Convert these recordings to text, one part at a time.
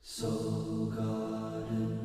Soul Garden.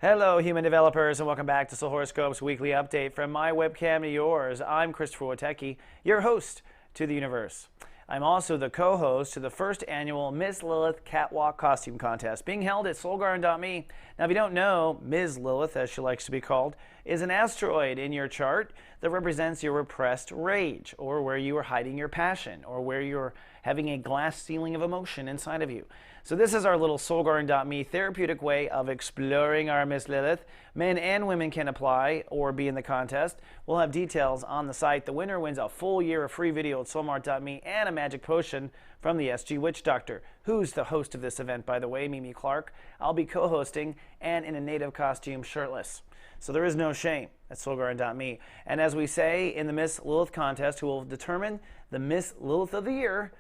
Hello, human developers, and welcome back to Soul Horoscopes weekly update from my webcam to yours. I'm Christopher Witecki, your host to the universe. I'm also the co-host to the first annual Miss Lilith Catwalk Costume Contest being held at soulgarden.me. Now, if you don't know, Ms. Lilith, as she likes to be called, is an asteroid in your chart that represents your repressed rage, or where you are hiding your passion, or where you're having a glass ceiling of emotion inside of you. So this is our little soulgarden.me therapeutic way of exploring our Miss Lilith. Men and women can apply or be in the contest. We'll have details on the site. The winner wins a full year of free video at soulmart.me and a magic potion from the SG Witch Doctor, who's the host of this event, by the way, Mimi Clark. I'll be co-hosting and in a native costume, shirtless. So there is no shame at soulgarden.me. And as we say in the Miss Lilith contest, who will determine the Miss Lilith of the year,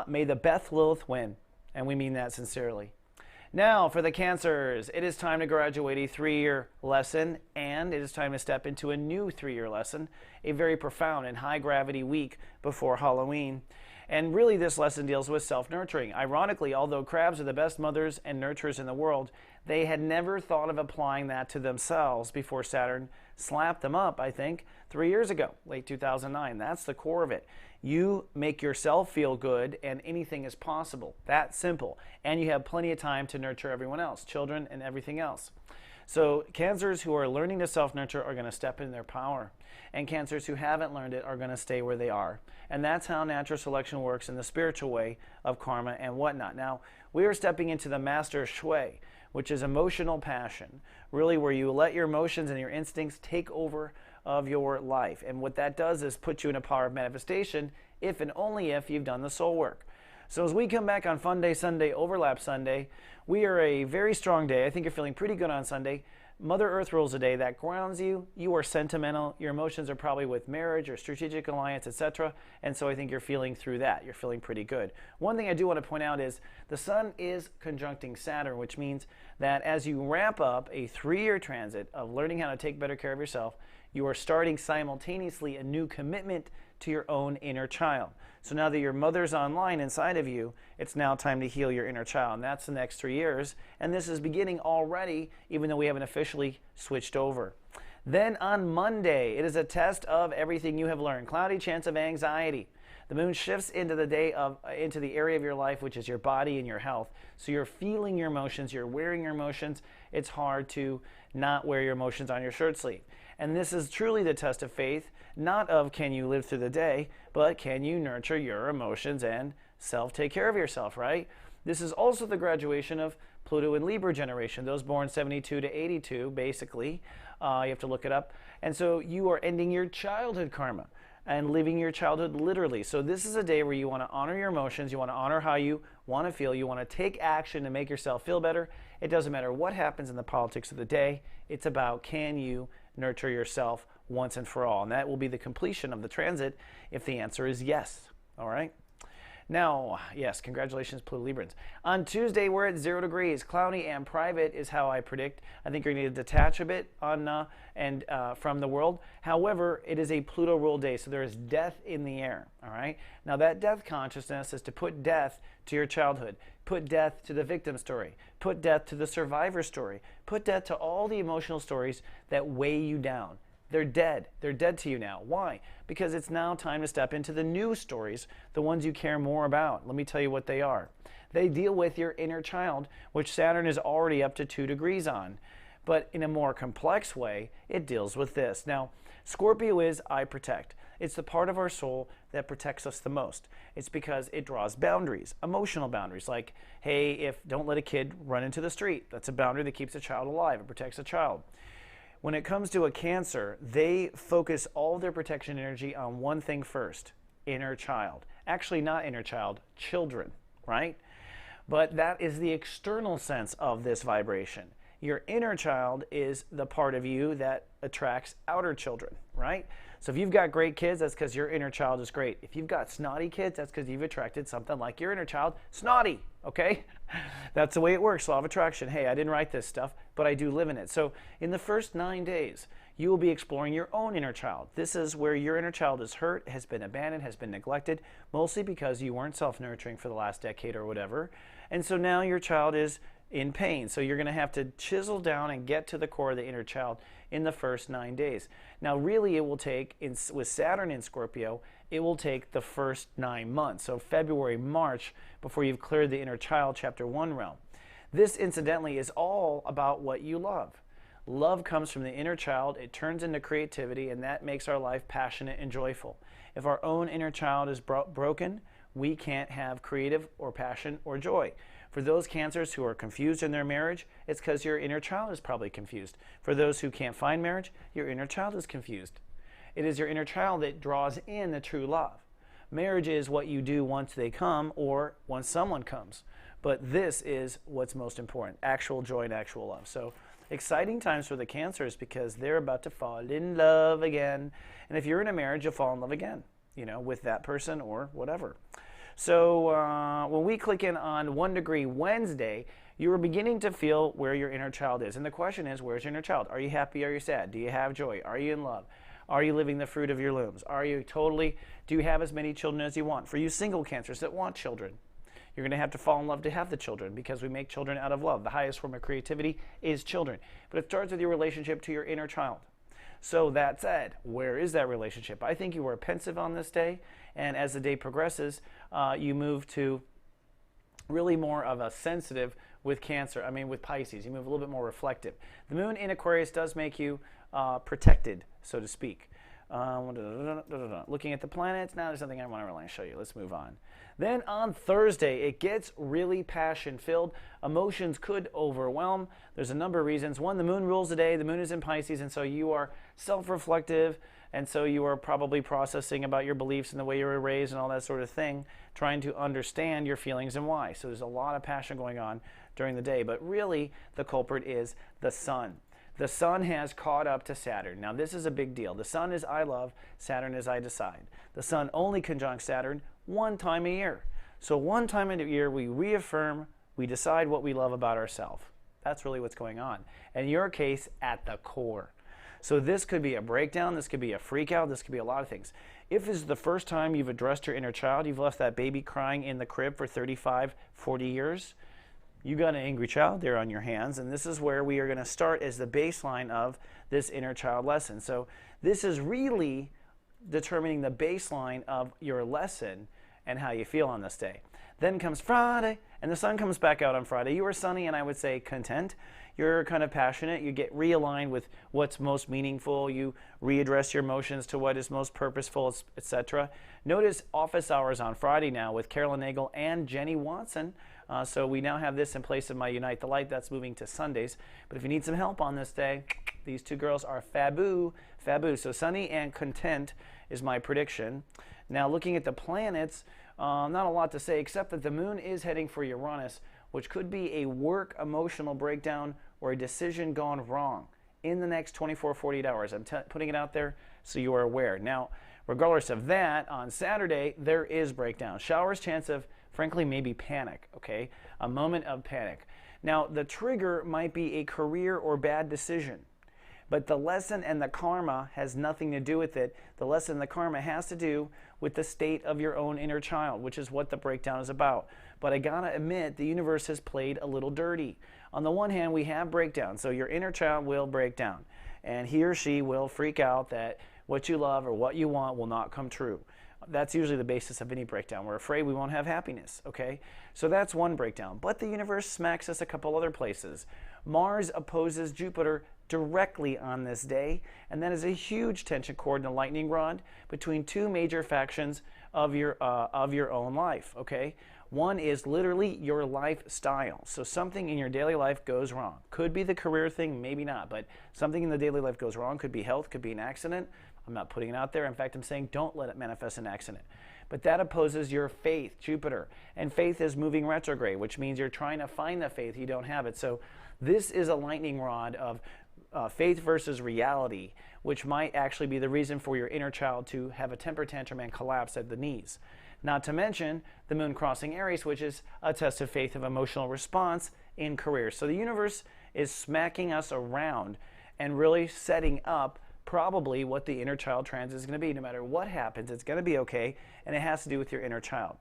may the Beth Lilith win. And we mean that sincerely. Now, for the Cancers, it is time to graduate a 3-year lesson, and it is time to step into a new 3-year lesson, a very profound and high-gravity week before Halloween. And really, this lesson deals with self-nurturing. Ironically, although crabs are the best mothers and nurturers in the world, they had never thought of applying that to themselves before Saturn slapped them up, I think, 3 years ago, late 2009. That's the core of it. You make yourself feel good, and anything is possible. That simple. And you have plenty of time to nurture everyone else, children and everything else. So Cancers who are learning to self-nurture are going to step in their power. And Cancers who haven't learned it are going to stay where they are. And that's how natural selection works in the spiritual way of karma and whatnot. Now, we are stepping into the master shui, which is emotional passion, really where you let your emotions and your instincts take over of your life. And what that does is put you in a power of manifestation if and only if you've done the soul work. So as we come back on Fun Day Sunday, Overlap Sunday, we are a very strong day. I think you're feeling pretty good on Sunday. Mother Earth rules a day that grounds you. You are sentimental. Your emotions are probably with marriage or strategic alliance, etc. And so I think you're feeling through that. You're feeling pretty good. One thing I do want to point out is the Sun is conjuncting Saturn, which means that as you wrap up a 3-year transit of learning how to take better care of yourself, you are starting simultaneously a new commitment to your own inner child. So now that your mother's online inside of you, it's now time to heal your inner child. And that's the next 3 years. And this is beginning already, even though we haven't officially switched over. Then on Monday, it is a test of everything you have learned. Cloudy chance of anxiety. The moon shifts into the area of your life, which is your body and your health. So you're feeling your emotions, you're wearing your emotions. It's hard to not wear your emotions on your shirt sleeve. And this is truly the test of faith, not of can you live through the day, but can you nurture your emotions and take care of yourself, right? This is also the graduation of Pluto and Libra generation, those born 72 to 82, basically. You have to look it up. And so you are ending your childhood karma and living your childhood literally. So this is a day where you want to honor your emotions, you want to honor how you want to feel, you want to take action to make yourself feel better. It doesn't matter what happens in the politics of the day. It's about can you nurture yourself once and for all. And that will be the completion of the transit if the answer is yes. All right? Now, yes, congratulations, Pluto Librans. On Tuesday, we're at 0 degrees. Cloudy and private is how I predict. I think you're going to need to detach a bit from the world. However, it is a Pluto ruled day, so there is death in the air. All right? Now, that death consciousness is to put death to your childhood, put death to the victim story, put death to the survivor story, put death to all the emotional stories that weigh you down. They're dead. They're dead to you now. Why? Because it's now time to step into the new stories, the ones you care more about. Let me tell you what they are. They deal with your inner child, which Saturn is already up to 2 degrees on. But in a more complex way, it deals with this. Now, Scorpio is I protect. It's the part of our soul that protects us the most. It's because it draws boundaries, emotional boundaries, like, hey, don't let a kid run into the street. That's a boundary that keeps a child alive. It protects a child. When it comes to a Cancer, they focus all their protection energy on one thing first, inner child. Actually, not inner child, children, right? But that is the external sense of this vibration. Your inner child is the part of you that attracts outer children, right? So if you've got great kids, that's because your inner child is great. If you've got snotty kids, that's because you've attracted something like your inner child, snotty, okay? That's the way it works, law of attraction. Hey, I didn't write this stuff, but I do live in it. So in the first 9 days, you will be exploring your own inner child. This is where your inner child is hurt, has been abandoned, has been neglected, mostly because you weren't self-nurturing for the last decade or whatever. And so now your child is in pain. So you're going to have to chisel down and get to the core of the inner child in the first 9 days. Now, really, it will take, with Saturn in Scorpio, it will take the first 9 months. So February, March, before you've cleared the inner child, chapter 1 realm. This, incidentally, is all about what you love. Love comes from the inner child. It turns into creativity, and that makes our life passionate and joyful. If our own inner child is broken, we can't have creative or passion or joy. For those Cancers who are confused in their marriage, it's because your inner child is probably confused. For those who can't find marriage, your inner child is confused. It is your inner child that draws in the true love. Marriage is what you do once they come or once someone comes. But this is what's most important, actual joy and actual love. So exciting times for the Cancers because they're about to fall in love again. And if you're in a marriage, you'll fall in love again, with that person or whatever. So when we click in on 1 degree Wednesday, you are beginning to feel where your inner child is. And the question is, where's your inner child? Are you happy? Are you sad? Do you have joy? Are you in love? Are you living the fruit of your looms? Do you have as many children as you want? For you single Cancers that want children, you're going to have to fall in love to have the children because we make children out of love. The highest form of creativity is children. But it starts with your relationship to your inner child. So that said, where is that relationship? I think you are pensive on this day, and as the day progresses, you move to really more of a sensitive with Pisces. You move a little bit more reflective. The moon in Aquarius does make you protected, so to speak. Looking at the planets, now there's something I want to really show you. Let's move on. Then on Thursday, it gets really passion-filled. Emotions could overwhelm. There's a number of reasons. One, the moon rules the day. The moon is in Pisces, and so you are self-reflective, and so you are probably processing about your beliefs and the way you were raised and all that sort of thing, trying to understand your feelings and why. So there's a lot of passion going on during the day, but really the culprit is the sun. The sun has caught up to Saturn. Now, this is a big deal. The sun is I love, Saturn is I decide. The sun only conjuncts Saturn one time a year. So one time a year, we reaffirm, we decide what we love about ourselves. That's really what's going on. In your case, at the core. So this could be a breakdown, this could be a freak out, this could be a lot of things. If this is the first time you've addressed your inner child, you've left that baby crying in the crib for 35, 40 years, you got an angry child there on your hands, and this is where we are going to start as the baseline of this inner child lesson. So this is really determining the baseline of your lesson and how you feel on this day. Then comes Friday, and the sun comes back out on Friday. You are sunny, and I would say content. You're kind of passionate. You get realigned with what's most meaningful. You readdress your emotions to what is most purposeful, etc. Notice office hours on Friday now with Carolyn Nagel and Jenny Watson. So we now have this in place of my Unite the Light. That's moving to Sundays. But if you need some help on this day, these two girls are faboo. So sunny and content is my prediction. Now looking at the planets, not a lot to say except that the moon is heading for Uranus, which could be a work emotional breakdown or a decision gone wrong in the next 24, 48 hours. I'm putting it out there so you are aware. Now, regardless of that, on Saturday, there is breakdown. Showers, chance of, frankly, maybe panic, okay? A moment of panic. Now, the trigger might be a career or bad decision, but the lesson and the karma has nothing to do with it. The lesson and the karma has to do with the state of your own inner child, which is what the breakdown is about. But I gotta admit, the universe has played a little dirty. On the one hand, we have breakdown, so your inner child will break down, and he or she will freak out that what you love or what you want will not come true. That's usually the basis of any breakdown. We're afraid we won't have happiness, okay? So that's one breakdown. But the universe smacks us a couple other places. Mars opposes Jupiter directly on this day, and that is a huge tension cord and a lightning rod between two major factions of your own life, okay? One is literally your lifestyle. So something in your daily life goes wrong. Could be the career thing, maybe not, but something in the daily life goes wrong. Could be health, could be an accident, I'm not putting it out there. In fact, I'm saying don't let it manifest an accident. But that opposes your faith, Jupiter. And faith is moving retrograde, which means you're trying to find the faith, you don't have it. So this is a lightning rod of faith versus reality, which might actually be the reason for your inner child to have a temper tantrum and collapse at the knees. Not to mention the moon crossing Aries, which is a test of faith of emotional response in career. So the universe is smacking us around and really setting up probably what the inner child transit is going to be. No matter what happens, it's going to be okay, and it has to do with your inner child.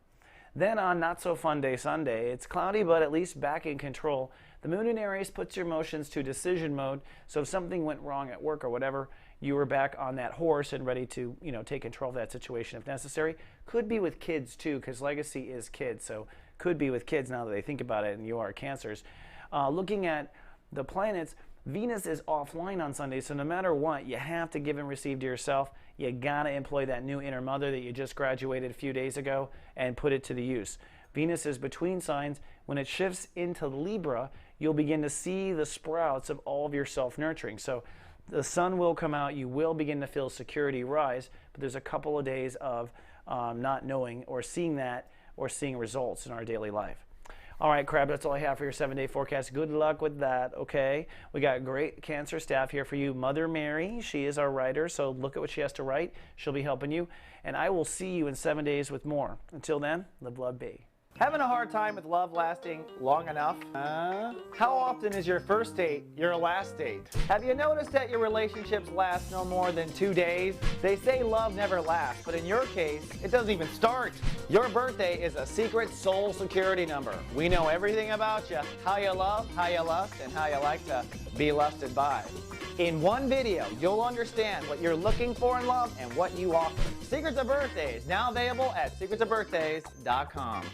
Then on Not So Fun Day Sunday, it's cloudy but at least back in control. The moon in Aries puts your emotions to decision mode, so if something went wrong at work or whatever, you were back on that horse and ready to, take control of that situation if necessary. Could be with kids too, because legacy is kids, so could be with kids now that they think about it, and you are Cancers. Looking at the planets, Venus is offline on Sunday, so no matter what, you have to give and receive to yourself. You got to employ that new inner mother that you just graduated a few days ago and put it to the use. Venus is between signs. When it shifts into Libra, you'll begin to see the sprouts of all of your self-nurturing. So the sun will come out. You will begin to feel security rise, but there's a couple of days of not knowing or seeing that or seeing results in our daily life. All right, Crab, that's all I have for your 7-day forecast. Good luck with that, okay? We got great Cancer staff here for you. Mother Mary, she is our writer, so look at what she has to write. She'll be helping you. And I will see you in 7 days with more. Until then, live, love, be. Having a hard time with love lasting long enough? How often is your first date your last date? Have you noticed that your relationships last no more than 2 days? They say love never lasts, but in your case, it doesn't even start. Your birthday is a secret soul security number. We know everything about you, how you love, how you lust, and how you like to be lusted by. In one video, you'll understand what you're looking for in love and what you offer. Secrets of Birthdays, now available at secretsofbirthdays.com.